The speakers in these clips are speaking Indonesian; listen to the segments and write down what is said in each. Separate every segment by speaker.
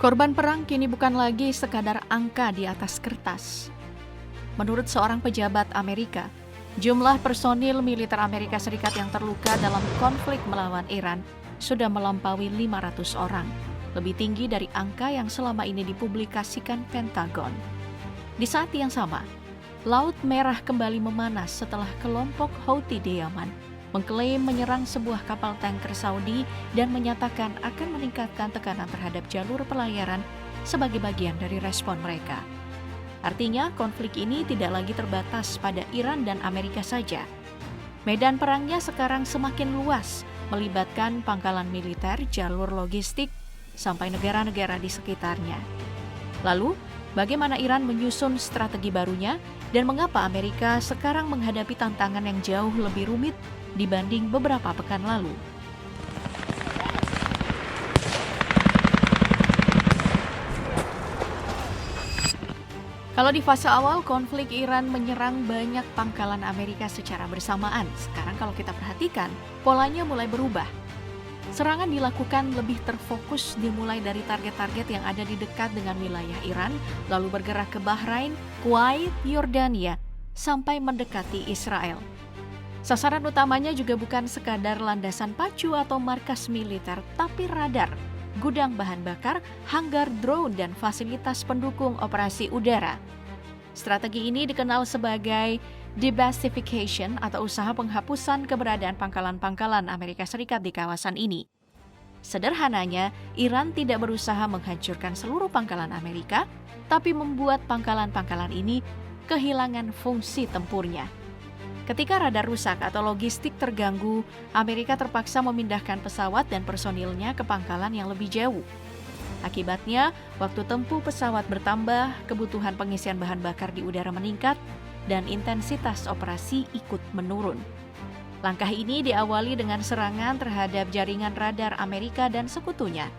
Speaker 1: Korban perang kini bukan lagi sekadar angka di atas kertas. Menurut seorang pejabat Amerika, jumlah personil militer Amerika Serikat yang terluka dalam konflik melawan Iran sudah melampaui 500 orang, lebih tinggi dari angka yang selama ini dipublikasikan Pentagon. Di saat yang sama, Laut Merah kembali memanas setelah kelompok Houthi di Yaman mengklaim menyerang sebuah kapal tanker Saudi dan menyatakan akan meningkatkan tekanan terhadap jalur pelayaran sebagai bagian dari respon mereka. Artinya, konflik ini tidak lagi terbatas pada Iran dan Amerika saja. Medan perangnya sekarang semakin luas, melibatkan pangkalan militer, jalur logistik, sampai negara-negara di sekitarnya. Lalu, bagaimana Iran menyusun strategi barunya dan mengapa Amerika sekarang menghadapi tantangan yang jauh lebih rumit dibanding beberapa pekan lalu? Kalau di fase awal, konflik Iran menyerang banyak pangkalan Amerika secara bersamaan. Sekarang kalau kita perhatikan, polanya mulai berubah. Serangan dilakukan lebih terfokus dimulai dari target-target yang ada di dekat dengan wilayah Iran, lalu bergerak ke Bahrain, Kuwait, Yordania, sampai mendekati Israel. Sasaran utamanya juga bukan sekadar landasan pacu atau markas militer, tapi radar, gudang bahan bakar, hanggar drone, dan fasilitas pendukung operasi udara. Strategi ini dikenal sebagai debassification atau usaha penghapusan keberadaan pangkalan-pangkalan Amerika Serikat di kawasan ini. Sederhananya, Iran tidak berusaha menghancurkan seluruh pangkalan Amerika, tapi membuat pangkalan-pangkalan ini kehilangan fungsi tempurnya. Ketika radar rusak atau logistik terganggu, Amerika terpaksa memindahkan pesawat dan personilnya ke pangkalan yang lebih jauh. Akibatnya, waktu tempuh pesawat bertambah, kebutuhan pengisian bahan bakar di udara meningkat, dan intensitas operasi ikut menurun. Langkah ini diawali dengan serangan terhadap jaringan radar Amerika dan sekutunya.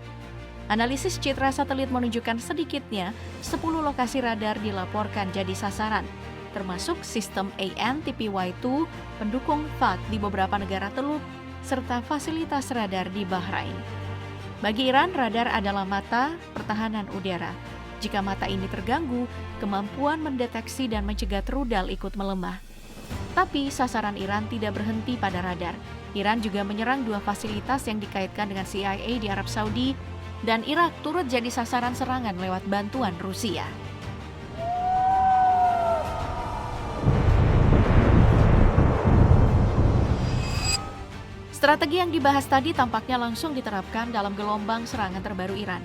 Speaker 1: Analisis citra satelit menunjukkan sedikitnya 10 lokasi radar dilaporkan jadi sasaran, termasuk sistem AN/TPY-2 pendukung THAAD di beberapa negara Teluk, serta fasilitas radar di Bahrain. Bagi Iran, radar adalah mata pertahanan udara. Jika mata ini terganggu, kemampuan mendeteksi dan mencegat rudal ikut melemah. Tapi sasaran Iran tidak berhenti pada radar. Iran juga menyerang 2 fasilitas yang dikaitkan dengan CIA di Arab Saudi, dan Irak turut jadi sasaran serangan lewat bantuan Rusia. Strategi yang dibahas tadi tampaknya langsung diterapkan dalam gelombang serangan terbaru Iran.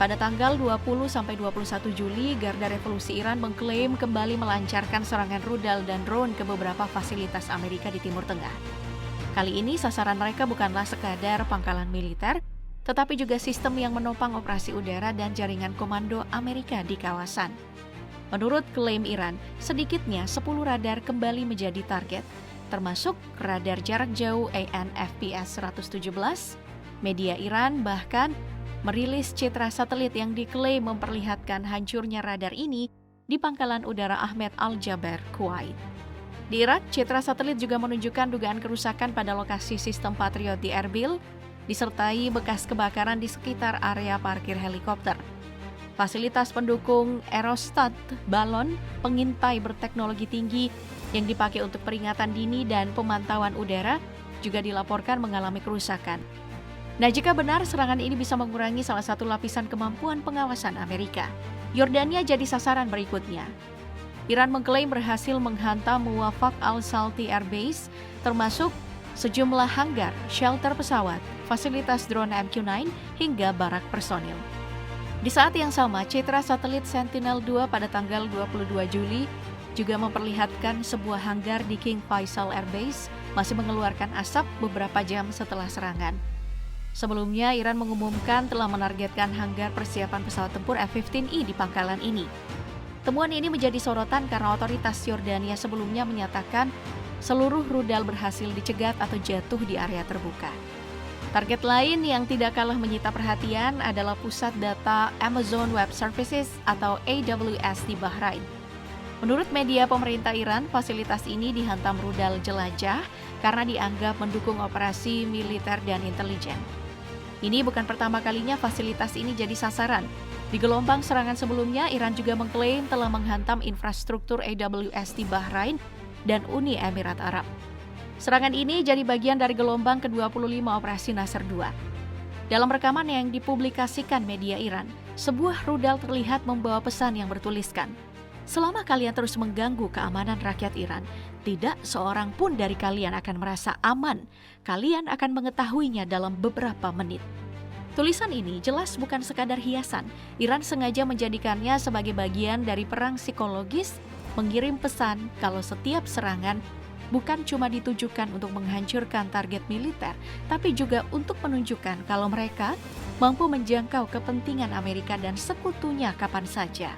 Speaker 1: Pada tanggal 20-21 Juli, Garda Revolusi Iran mengklaim kembali melancarkan serangan rudal dan drone ke beberapa fasilitas Amerika di Timur Tengah. Kali ini sasaran mereka bukanlah sekadar pangkalan militer, tetapi juga sistem yang menopang operasi udara dan jaringan komando Amerika di kawasan. Menurut klaim Iran, sedikitnya 10 radar kembali menjadi target, termasuk radar jarak jauh AN/FPS-117. Media Iran bahkan merilis citra satelit yang diklaim memperlihatkan hancurnya radar ini di pangkalan udara Ahmed Al-Jaber, Kuwait. Di Irak, citra satelit juga menunjukkan dugaan kerusakan pada lokasi sistem Patriot di Erbil, disertai bekas kebakaran di sekitar area parkir helikopter. Fasilitas pendukung aerostat, balon, pengintai berteknologi tinggi yang dipakai untuk peringatan dini dan pemantauan udara juga dilaporkan mengalami kerusakan. Nah, jika benar serangan ini bisa mengurangi salah satu lapisan kemampuan pengawasan Amerika, Yordania jadi sasaran berikutnya. Iran mengklaim berhasil menghantam Muwafaq al-Salti Air Base, termasuk sejumlah hanggar, shelter pesawat, fasilitas drone MQ-9, hingga barak personil. Di saat yang sama, citra satelit Sentinel-2 pada tanggal 22 Juli juga memperlihatkan sebuah hanggar di King Faisal Air Base masih mengeluarkan asap beberapa jam setelah serangan. Sebelumnya, Iran mengumumkan telah menargetkan hanggar persiapan pesawat tempur F-15E di pangkalan ini. Temuan ini menjadi sorotan karena otoritas Yordania sebelumnya menyatakan seluruh rudal berhasil dicegat atau jatuh di area terbuka. Target lain yang tidak kalah menyita perhatian adalah pusat data Amazon Web Services atau AWS di Bahrain. Menurut media pemerintah Iran, fasilitas ini dihantam rudal jelajah karena dianggap mendukung operasi militer dan intelijen. Ini bukan pertama kalinya fasilitas ini jadi sasaran. Di gelombang serangan sebelumnya, Iran juga mengklaim telah menghantam infrastruktur AWS di Bahrain dan Uni Emirat Arab. Serangan ini jadi bagian dari gelombang ke-25 Operasi Nasr II. Dalam rekaman yang dipublikasikan media Iran, sebuah rudal terlihat membawa pesan yang bertuliskan, "Selama kalian terus mengganggu keamanan rakyat Iran, tidak seorang pun dari kalian akan merasa aman. Kalian akan mengetahuinya dalam beberapa menit." Tulisan ini jelas bukan sekadar hiasan. Iran sengaja menjadikannya sebagai bagian dari perang psikologis, mengirim pesan kalau setiap serangan bukan cuma ditujukan untuk menghancurkan target militer, tapi juga untuk menunjukkan kalau mereka mampu menjangkau kepentingan Amerika dan sekutunya kapan saja.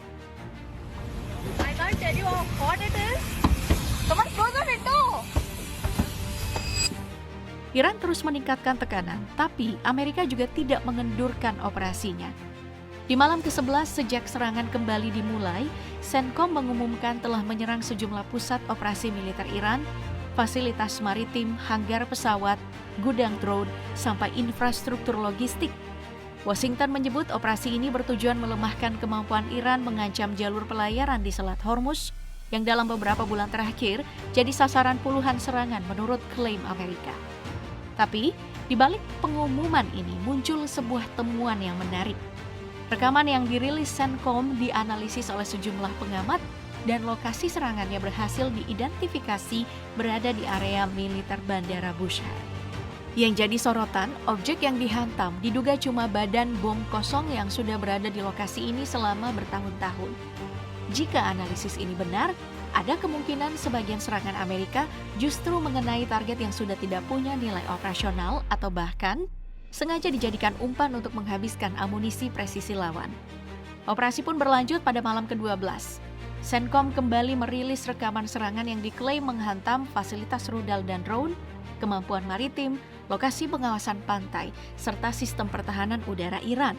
Speaker 1: Iran terus meningkatkan tekanan, tapi Amerika juga tidak mengendurkan operasinya. Di malam ke-11 sejak serangan kembali dimulai, CENTCOM mengumumkan telah menyerang sejumlah pusat operasi militer Iran, fasilitas maritim, hanggar pesawat, gudang drone, sampai infrastruktur logistik. Washington menyebut operasi ini bertujuan melemahkan kemampuan Iran mengancam jalur pelayaran di Selat Hormuz, yang dalam beberapa bulan terakhir jadi sasaran puluhan serangan menurut klaim Amerika. Tapi, di balik pengumuman ini muncul sebuah temuan yang menarik. Rekaman yang dirilis CENTCOM dianalisis oleh sejumlah pengamat dan lokasi serangannya berhasil diidentifikasi berada di area militer Bandara Bushehr. Yang jadi sorotan, objek yang dihantam diduga cuma badan bom kosong yang sudah berada di lokasi ini selama bertahun-tahun. Jika analisis ini benar, ada kemungkinan sebagian serangan Amerika justru mengenai target yang sudah tidak punya nilai operasional atau bahkan sengaja dijadikan umpan untuk menghabiskan amunisi presisi lawan. Operasi pun berlanjut pada malam ke-12. CENTCOM kembali merilis rekaman serangan yang diklaim menghantam fasilitas rudal dan drone, kemampuan maritim, lokasi pengawasan pantai, serta sistem pertahanan udara Iran.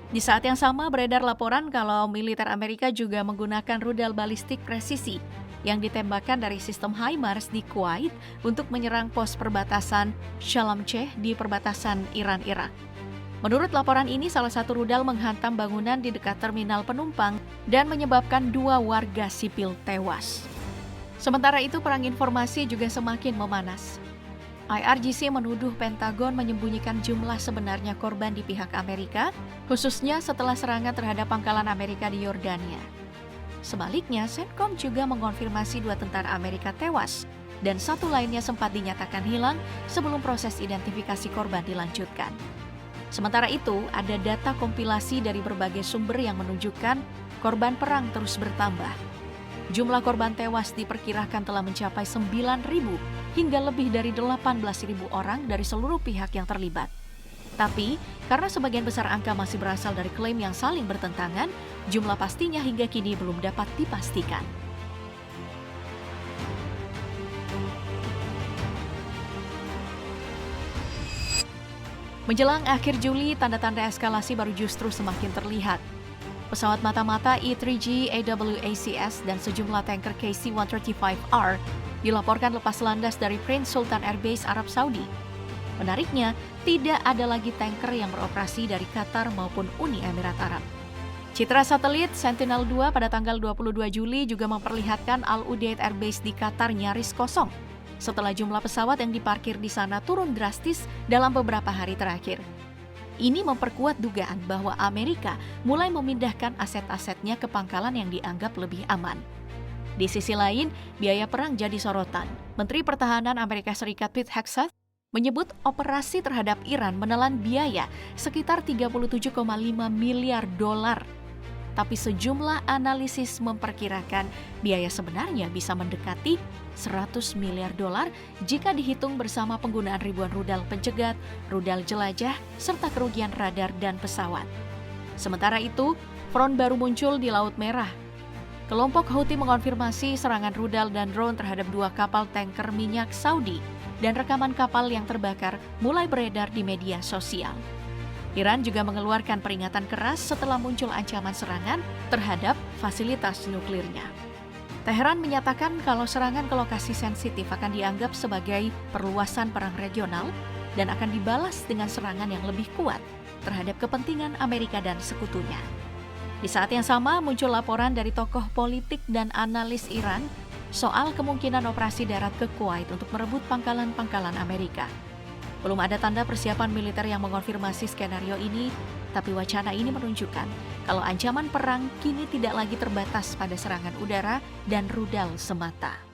Speaker 1: Di saat yang sama beredar laporan kalau militer Amerika juga menggunakan rudal balistik presisi yang ditembakkan dari sistem HIMARS di Kuwait untuk menyerang pos perbatasan Shalamcheh di perbatasan Iran-Irak. Menurut laporan ini, salah satu rudal menghantam bangunan di dekat terminal penumpang dan menyebabkan 2 warga sipil tewas. Sementara itu, perang informasi juga semakin memanas. IRGC menuduh Pentagon menyembunyikan jumlah sebenarnya korban di pihak Amerika, khususnya setelah serangan terhadap pangkalan Amerika di Yordania. Sebaliknya, CENTCOM juga mengonfirmasi 2 tentara Amerika tewas dan 1 lainnya sempat dinyatakan hilang sebelum proses identifikasi korban dilanjutkan. Sementara itu, ada data kompilasi dari berbagai sumber yang menunjukkan korban perang terus bertambah. Jumlah korban tewas diperkirakan telah mencapai 9.000 hingga lebih dari 18.000 orang dari seluruh pihak yang terlibat. Tapi, karena sebagian besar angka masih berasal dari klaim yang saling bertentangan, jumlah pastinya hingga kini belum dapat dipastikan. Menjelang akhir Juli, tanda-tanda eskalasi baru justru semakin terlihat. Pesawat mata-mata E-3G AWACS dan sejumlah tanker KC-135R dilaporkan lepas landas dari Prince Sultan Airbase Arab Saudi. Menariknya, tidak ada lagi tanker yang beroperasi dari Qatar maupun Uni Emirat Arab. Citra satelit Sentinel-2 pada tanggal 22 Juli juga memperlihatkan Al Udeid Airbase di Qatar nyaris kosong, setelah jumlah pesawat yang diparkir di sana turun drastis dalam beberapa hari terakhir. Ini memperkuat dugaan bahwa Amerika mulai memindahkan aset-asetnya ke pangkalan yang dianggap lebih aman. Di sisi lain, biaya perang jadi sorotan. Menteri Pertahanan Amerika Serikat Pete Hegseth menyebut operasi terhadap Iran menelan biaya sekitar 37,5 miliar dolar. Tapi sejumlah analisis memperkirakan biaya sebenarnya bisa mendekati 100 miliar dolar jika dihitung bersama penggunaan ribuan rudal pencegat, rudal jelajah, serta kerugian radar dan pesawat. Sementara itu, front baru muncul di Laut Merah. Kelompok Houthi mengonfirmasi serangan rudal dan drone terhadap 2 kapal tanker minyak Saudi dan rekaman kapal yang terbakar mulai beredar di media sosial. Iran juga mengeluarkan peringatan keras setelah muncul ancaman serangan terhadap fasilitas nuklirnya. Teheran menyatakan kalau serangan ke lokasi sensitif akan dianggap sebagai perluasan perang regional dan akan dibalas dengan serangan yang lebih kuat terhadap kepentingan Amerika dan sekutunya. Di saat yang sama muncul laporan dari tokoh politik dan analis Iran soal kemungkinan operasi darat ke Kuwait untuk merebut pangkalan-pangkalan Amerika. Belum ada tanda persiapan militer yang mengonfirmasi skenario ini, tapi wacana ini menunjukkan kalau ancaman perang kini tidak lagi terbatas pada serangan udara dan rudal semata.